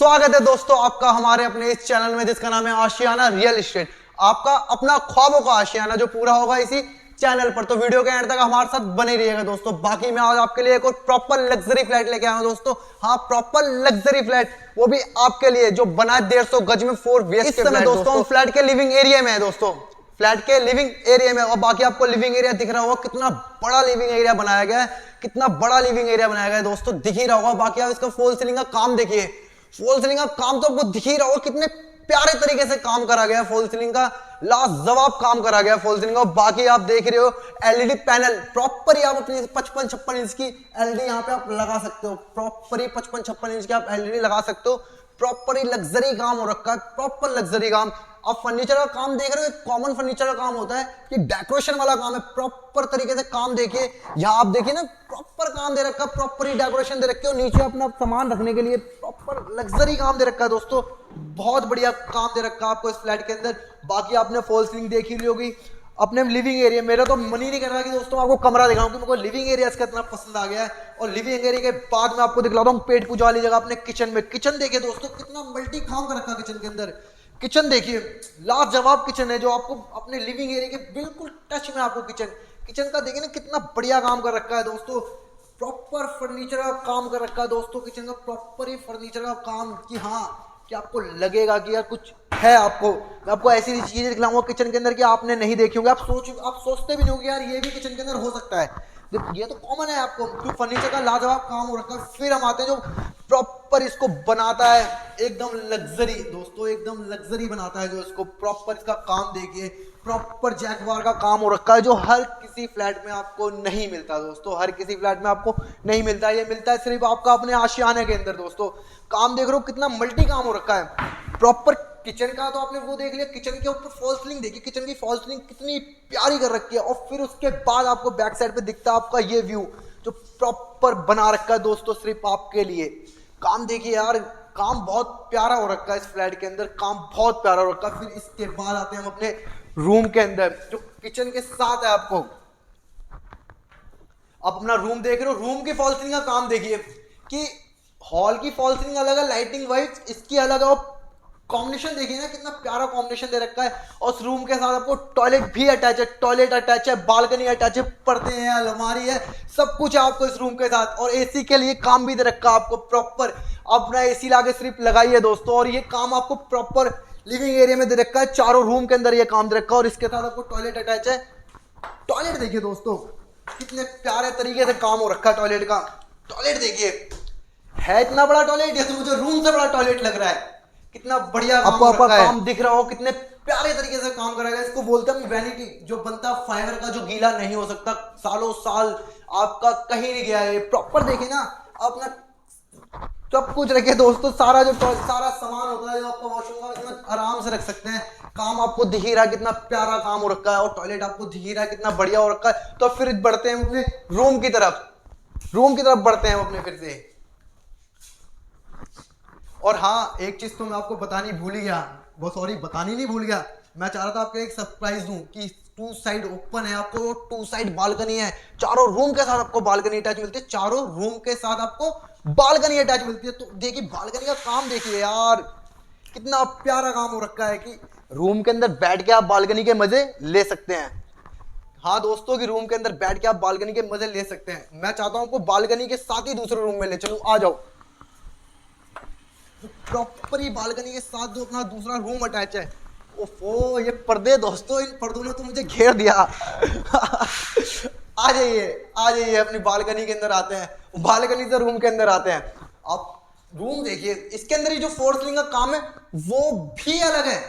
स्वागत है दोस्तों आपका हमारे अपने इस चैनल में जिसका नाम है आशियाना रियल एस्टेट। आपका अपना ख्वाबों का आशियाना जो पूरा होगा इसी चैनल पर। तो वीडियो के एंड तक हमारे साथ बने रहिएगा दोस्तों। बाकी मैं आज आपके लिए एक और प्रॉपर लग्जरी फ्लैट लेके आया हूं दोस्तों। हाँ, प्रॉपर लग्जरी फ्लैट, वो भी आपके लिए जो बना है 150 गज में 4 BHK फ्लैट। दोस्तों हम फ्लैट के लिविंग एरिया में है दोस्तों, फ्लैट के लिविंग एरिया में। और बाकी आपको लिविंग एरिया दिख रहा होगा, कितना बड़ा लिविंग एरिया बनाया गया है, कितना बड़ा लिविंग एरिया बनाया गया है दोस्तों, दिख ही रहा होगा। बाकी आप इसका फॉल सीलिंग का काम देखिए, फॉल सीलिंग का काम तो आपको दिख ही रहा होगा, कितने प्यारे तरीके से काम करा गया है फॉल सीलिंग का, लाजवाब काम करा गया फॉल सीलिंग का। बाकी आप देख रहे हो एलईडी पैनल प्रॉपर ही आप अपनी 55-56 इंच की एलईडी यहाँ पे आप लगा सकते हो। प्रॉपर ही 55-56 इंच की आप एलईडी लगा सकते हो। प्रॉपर ही लग्जरी काम हो रखा है, प्रॉपर लग्जरी काम। आप फर्नीचर का काम देख रहे हो, कॉमन फर्नीचर का काम होता है, कि डेकोरेशन वाला काम है। प्रॉपर तरीके से काम देखिए, यहाँ आप देखिए ना, प्रॉपर काम दे रखा है, प्रॉपर ही डेकोरेशन दे रखी है। नीचे अपना सामान रखने के लिए प्रॉपर लग्जरी काम दे रखा है दोस्तों, बहुत बढ़िया काम दे रखा है आपको इस फ्लैट के अंदर। बाकी आपने फॉल सीलिंग देखी ली होगी। अपने लिविंग एरिया, मेरा तो मन ही नहीं कर रहा कि दोस्तों आपको कमरा दिखाऊं, कि मुझे लिविंग एरिया इसका इतना पसंद आ गया है। और लिविंग एरिया के बाद में आपको दिखलाता हूं पेट पूजा वाली जगह अपने किचन में। किचन देखिए दोस्तों, कितना मल्टी काम कर रखा है किचन के अंदर। किचन देखिए, लाजवाब किचन है, जो आपको अपने लिविंग एरिया के बिल्कुल टच में आपको किचन का देखिए ना, कितना बढ़िया काम कर रखा है दोस्तों। प्रॉपर फर्नीचर का काम कर रखा है दोस्तों किचन का, प्रॉपर ही फर्नीचर का काम, कि हाँ कि आपको लगेगा कि यार कुछ है। आपको ऐसी चीजें दिखलाऊंगा किचन के अंदर कि आपने नहीं देखी होंगी। आप सोचते भी नहीं होंगे यार ये भी किचन के अंदर हो सकता है। ये तो कॉमन है आपको, क्यों फर्नीचर का लाजवाब काम हो रखा है। फिर हम आते हैं जो प्रॉपर इसको बनाता है एकदम लग्जरी दोस्तों, एकदम लग्जरी बनाता है जो इसको। प्रॉपर इसका काम देखिए, प्रॉपर जैकवार का काम हो रखा है, जो हर किसी फ्लैट में आपको नहीं मिलता दोस्तों, हर किसी फ्लैट में आपको नहीं मिलता। ये मिलता है सिर्फ आपका अपने आशियाने के अंदर दोस्तों। काम देख रहे हो कितना मल्टी काम हो रखा है प्रॉपर। किचन का तो आपने वो देख लिया, किचन के ऊपर फॉल सीलिंग देखिए, किचन की फॉल सीलिंग कितनी प्यारी कर रखी है। और फिर उसके बाद आपको बैक साइड पे दिखता है आपका ये व्यू, जो प्रॉपर बना रखा है दोस्तों सिर्फ आपके लिए। काम देखिए यार, काम बहुत प्यारा हो रखा है इस फ्लैट के अंदर, काम बहुत प्यारा हो रखा है। फिर इसके बाद आते हैं हम अपने रूम के अंदर, जो किचन के साथ है। आपको आप अपना रूम देख रहे हो, रूम की फॉल सीलिंग का काम देखिए, कि हॉल की फॉल सीलिंग अलग है, लाइटिंग वाइज इसकी अलग है। कॉम्बिनेशन देखिए ना, कितना प्यारा कॉम्बिनेशन दे रखा है। और उस रूम के साथ आपको टॉयलेट भी अटैच है, टॉयलेट अटैच है, बालकनी अटैच है, पर्दे हैं, अलमारी है, सब कुछ है आपको इस रूम के साथ। और एसी के लिए काम भी दे रखा है आपको प्रॉपर। अपना एसी लाके सिर्फ लगाइए दोस्तों। और ये काम आपको प्रॉपर लिविंग एरिया में दे रखा है, चारों रूम के अंदर ये काम दे रखा है। और इसके साथ आपको टॉयलेट अटैच है। टॉयलेट देखिए दोस्तों, कितने प्यारे तरीके से काम हो रखा है टॉयलेट का। टॉयलेट देखिए, है इतना बड़ा टॉयलेट, या तो मुझे रूम से बड़ा टॉयलेट लग रहा है। कितना बढ़िया आपको काम दिख रहा हो, कितने प्यारे तरीके से काम करा गया। इसको बोलते हैं वैनिटी, जो बनता फाइबर का, जो गीला नहीं हो सकता, सालों साल आपका कहीं नहीं गया है। प्रॉपर देखिए ना, अपना सब कुछ रखे दोस्तों। सारा सामान होता है जो आपका वॉशरूम का, इसमें आराम से रख सकते हैं। काम आपको दिख ही रहा है, कितना प्यारा काम हो रखा है। और टॉयलेट आपको दिख ही रहा है, कितना बढ़िया हो रखा है। तो फिर बढ़ते हैं अपने रूम की तरफ बढ़ते हैं अपने फिर से। और हाँ, एक चीज तो मैं आपको बतानी भूल गया, वो सॉरी बतानी नहीं भूल गया, मैं चाह रहा था आपको एक सरप्राइज दूं कि 2 साइड ओपन है, आपको 2 साइड बालकनी है। चारों रूम के साथ आपको बालकनी अटैच मिलती है, चारों रूम के साथ आपको बालकनी अटैच मिलती है। तो देखिए बालकनी का काम देखिए यार, कितना प्यारा काम हो रखा है, कि रूम के अंदर बैठ के आप बालकनी के मजे ले सकते हैं। हाँ दोस्तों, की रूम के अंदर बैठ के आप बालकनी के मजे ले सकते हैं। मैं चाहता हूं आपको बालकनी के साथ ही दूसरे रूम में ले चलूं, आ जाओ। प्रॉपर ही बालकनी के साथ जो अपना दूसरा रूम अटैच है। ओफो, ये पर्दे दोस्तों, इन पर्दों ने तो मुझे घेर दिया। आ जाइए अपनी बालकनी के अंदर आते हैं, बालकनी से रूम के अंदर आते हैं। आप रूम देखिए, इसके अंदर ही जो फोर सीलिंग का काम है वो भी अलग है।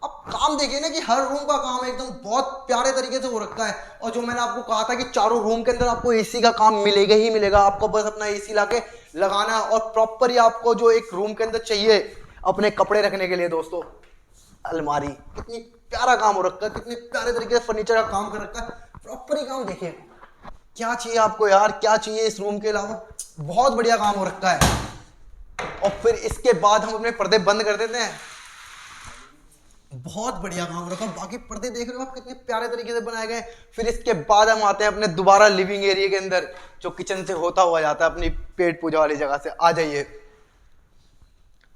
अब काम देखिए ना, कि हर रूम का काम एकदम बहुत प्यारे तरीके से हो रखा है। और जो मैंने आपको कहा था कि चारों रूम के अंदर आपको एसी का काम मिलेगा ही मिलेगा, आपको बस अपना एसी लाके लगाना। और प्रॉपर ही आपको जो एक रूम के अंदर चाहिए अपने कपड़े रखने के लिए दोस्तों, अलमारी, कितनी प्यारा काम हो रखा है, कितने प्यारे तरीके से फर्नीचर का काम कर रखा है। प्रॉपर ही काम देखिए, क्या चाहिए आपको यार, क्या चाहिए इस रूम के अलावा, बहुत बढ़िया काम हो रखा है। और फिर इसके बाद हम अपने पर्दे बंद कर देते हैं। बहुत बढ़िया काम हो रखा है। बाकी पर्दे देख रहे हो आप, कितने प्यारे तरीके से बनाए गए। फिर इसके बाद हम आते हैं अपने दोबारा लिविंग एरिया के अंदर, जो किचन से होता हुआ जाता है अपनी पेट पूजा वाली जगह से। आ जाइए।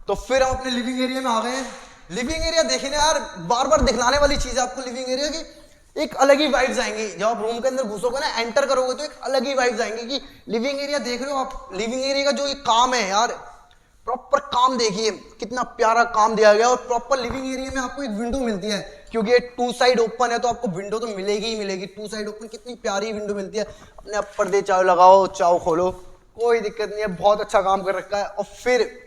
तो फिर हम अपने लिविंग एरिया में आ गए हैं। लिविंग एरिया देखिए ना यार, बार बार दिखलाने वाली चीज है आपको लिविंग एरिया की। एक अलग ही वाइब्स आएंगी जब आप रूम के अंदर घुसोगे ना, एंटर करोगे तो एक अलग ही वाइब्स आएंगी कि लिविंग एरिया देख रहे हो आप। लिविंग एरिया का जो ये काम है यार, प्रॉपर काम देखिए, कितना प्यारा काम दिया गया। और प्रॉपर लिविंग एरिया में आपको एक विंडो मिलती है, क्योंकि ये 2 साइड ओपन है तो आपको विंडो तो मिलेगी ही मिलेगी। 2 साइड ओपन, कितनी प्यारी विंडो मिलती है। अपने आप पर्दे चाहो लगाओ, चाहो खोलो, कोई दिक्कत नहीं है। बहुत अच्छा काम कर रखा है। और फिर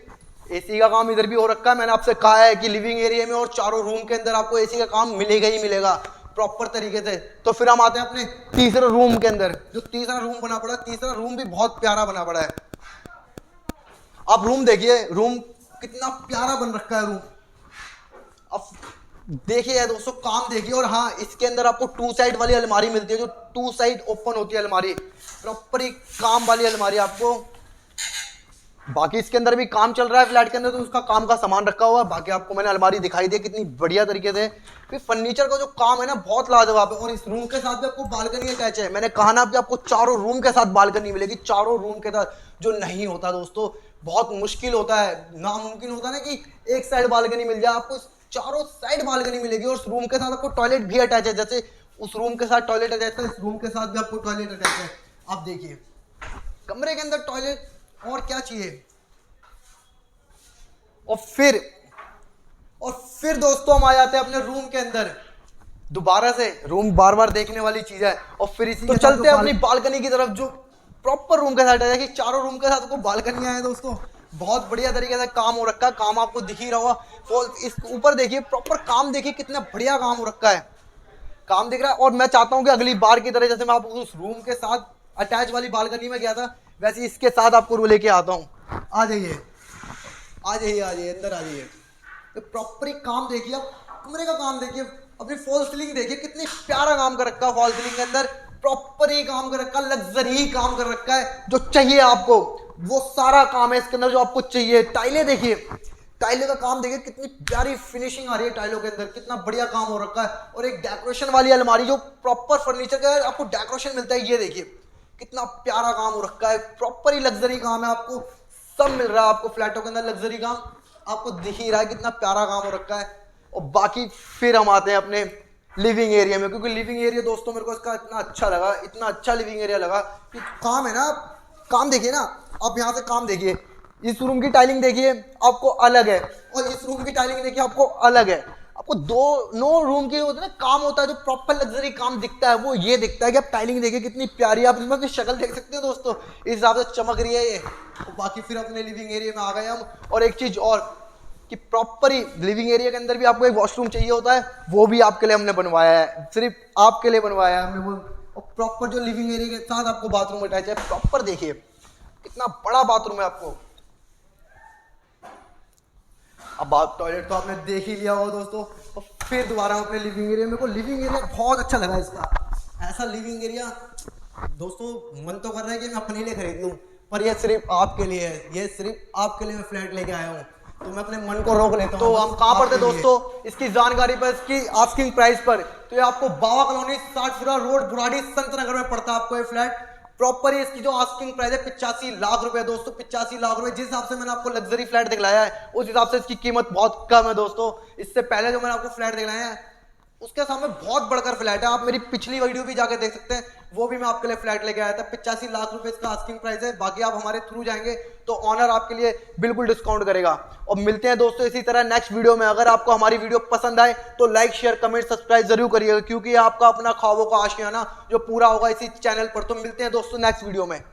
एसी का काम इधर भी हो रखा है। मैंने आपसे कहा है कि लिविंग एरिया में और चारों रूम के अंदर आपको एसी का काम मिलेगा ही मिलेगा प्रॉपर तरीके से। तो फिर हम आते हैं अपने तीसरे रूम के अंदर। जो तीसरा रूम बना पड़ा, तीसरा रूम भी बहुत प्यारा बना पड़ा है। आप रूम देखिए, रूम कितना प्यारा बन रखा है रूम। अब देखिए दोस्तों, काम देखिए। और हाँ, इसके अंदर आपको 2 साइड वाली अलमारी मिलती है, जो 2 साइड ओपन होती है अलमारी, प्रॉपर ही काम वाली अलमारी आपको। बाकी इसके अंदर भी काम चल रहा है फ्लैट के अंदर, तो उसका काम का सामान रखा हुआ है। बाकी आपको मैंने अलमारी दिखाई दी कितनी बढ़िया तरीके से। फिर फर्नीचर का जो काम है ना, बहुत लाजवाब है। और इस रूम के साथ भी आपको बालकनी अटैच है। मैंने कहा ना कि आपको चारों रूम के साथ बालकनी मिलेगी, चारों रूम के साथ, जो नहीं होता दोस्तों, बहुत मुश्किल होता है, नामुमकिन होता है ना कि एक साइड बालकनी मिल जाए। आपको चारों साइड बालकनी मिलेगी। और उस रूम के साथ आपको टॉयलेट भी अटैच है। जैसे उस रूम के साथ टॉयलेट अटैच है, इस रूम के साथ भी आपको टॉयलेट अटैच है। आप देखिए, कमरे के अंदर टॉयलेट, और क्या चाहिए। और फिर दोस्तों हम आ जाते हैं अपने रूम के अंदर। दोबारा से रूम बार बार देखने वाली चीज है। और फिर इसी तो चलते हैं अपनी बालकनी की तरफ, जो प्रॉपर रूम के साथ है कि चारों रूम के साथ आपको बालकनियां हैं दोस्तों। बहुत बढ़िया तरीके से काम हो रखा है। काम आपको दिख ही रहा होगा। इस ऊपर देखिए, प्रॉपर काम देखिए, कितना बढ़िया काम हो रखा है। काम दिख रहा है। और मैं चाहता हूं कि अगली बार की तरह, जैसे मैं आपको उस रूम के साथ अटैच वाली बालकनी में गया था, वैसे इसके साथ आपको लेके आता हूँ। आ जाइए, आ जाइए, आ जाइए, अंदर आ जाइए। तो प्रॉपर काम देखिए आप, कमरे का काम देखिए, अपनी फॉल सीलिंग देखिए, कितनी प्यारा काम कर रखा है। फॉल सीलिंग के अंदर प्रॉपर ही काम कर रखा है, लग्जरी काम कर रखा है। जो चाहिए आपको वो सारा काम है इसके अंदर, जो आपको चाहिए। टाइलें देखिए, टाइलों का काम देखिए, कितनी प्यारी फिनिशिंग आ रही है टाइलों के अंदर, कितना बढ़िया काम हो रखा है। और एक डेकोरेशन वाली अलमारी, जो प्रॉपर फर्नीचर का आपको डेकोरेशन मिलता है, ये देखिए कितना प्यारा काम हो रखा है। प्रॉपर ही लग्जरी काम है, आपको सब मिल रहा है। आपको फ्लैटों के अंदर लग्जरी काम आपको दिख ही रहा है, कितना प्यारा काम हो रखा है। और बाकी फिर हम आते हैं अपने लिविंग एरिया में, क्योंकि लिविंग एरिया दोस्तों मेरे को इसका इतना अच्छा लगा, इतना अच्छा लिविंग एरिया लगा कि काम है ना। काम देखिए ना आप, यहाँ से काम देखिए, इस रूम की टाइलिंग देखिए आपको अलग है, और इस रूम की टाइलिंग देखिए आपको अलग है। आपको दोनों रूम के होता है ना, काम होता है जो प्रॉपर लग्जरी काम दिखता है, वो ये दिखता है कि आप टाइलिंग देखिए कितनी प्यारी है। आप इसमें की शक्ल देख सकते हो दोस्तों, इस हिसाब से चमक रही है ये। तो बाकी फिर अपने लिविंग एरिया में आ गए हम। और एक चीज और कि प्रॉपर ही लिविंग एरिया के अंदर भी आपको एक वॉशरूम चाहिए होता है, वो भी आपके लिए हमने बनवाया है, सिर्फ आपके लिए बनवाया है हमने वो। और प्रॉपर जो लिविंग एरिया के साथ आपको बाथरूम अटैच है, प्रॉपर देखिए कितना बड़ा बाथरूम है आपको। अब बात टॉयलेट तो आपने देख ही लिया होगा दोस्तों। और फिर दोबारा अपने लिविंग एरिया, मेरे को लिविंग एरिया बहुत अच्छा लगा इसका। ऐसा लिविंग एरिया दोस्तों मन तो कर रहा है कि मैं अपने लिए खरीद लूं, पर यह सिर्फ आपके लिए है, ये सिर्फ आपके लिए मैं फ्लैट लेके आया हूँ, तो मैं अपने मन को रोक लेता हूँ। तो हम कहाँ पर थे दोस्तों, इसकी जानकारी पर, इसकी आस्किंग प्राइस पर। तो ये आपको बाबा कॉलोनी 60 रोड बुराड़ी संत नगर में पड़ता है आपको ये फ्लैट। प्रॉपर इसकी जो आस्किंग प्राइस है 85 लाख रुपए दोस्तों, 85 लाख रुपए। जिस हिसाब से मैंने आपको लग्जरी फ्लैट दिखलाया है, उस हिसाब से इसकी कीमत बहुत कम है दोस्तों। इससे पहले जो मैंने आपको फ्लैट दिखलाया है उसके सामने बहुत बढ़कर फ्लैट है। आप मेरी पिछली वीडियो भी जाके देख सकते हैं, वो भी मैं आपके लिए फ्लैट लेके आया था। 85 लाख रुपए इसका आस्किंग प्राइस है। बाकी आप हमारे थ्रू जाएंगे तो ऑनर आपके लिए बिल्कुल डिस्काउंट करेगा। और मिलते हैं दोस्तों इसी तरह नेक्स्ट वीडियो में। अगर आपको हमारी वीडियो पसंद आए तो लाइक शेयर कमेंट सब्सक्राइब जरूर करिएगा, क्योंकि आपका अपना ख्वाबों का आशियाना जो पूरा होगा इसी चैनल पर। तो मिलते हैं दोस्तों नेक्स्ट वीडियो में।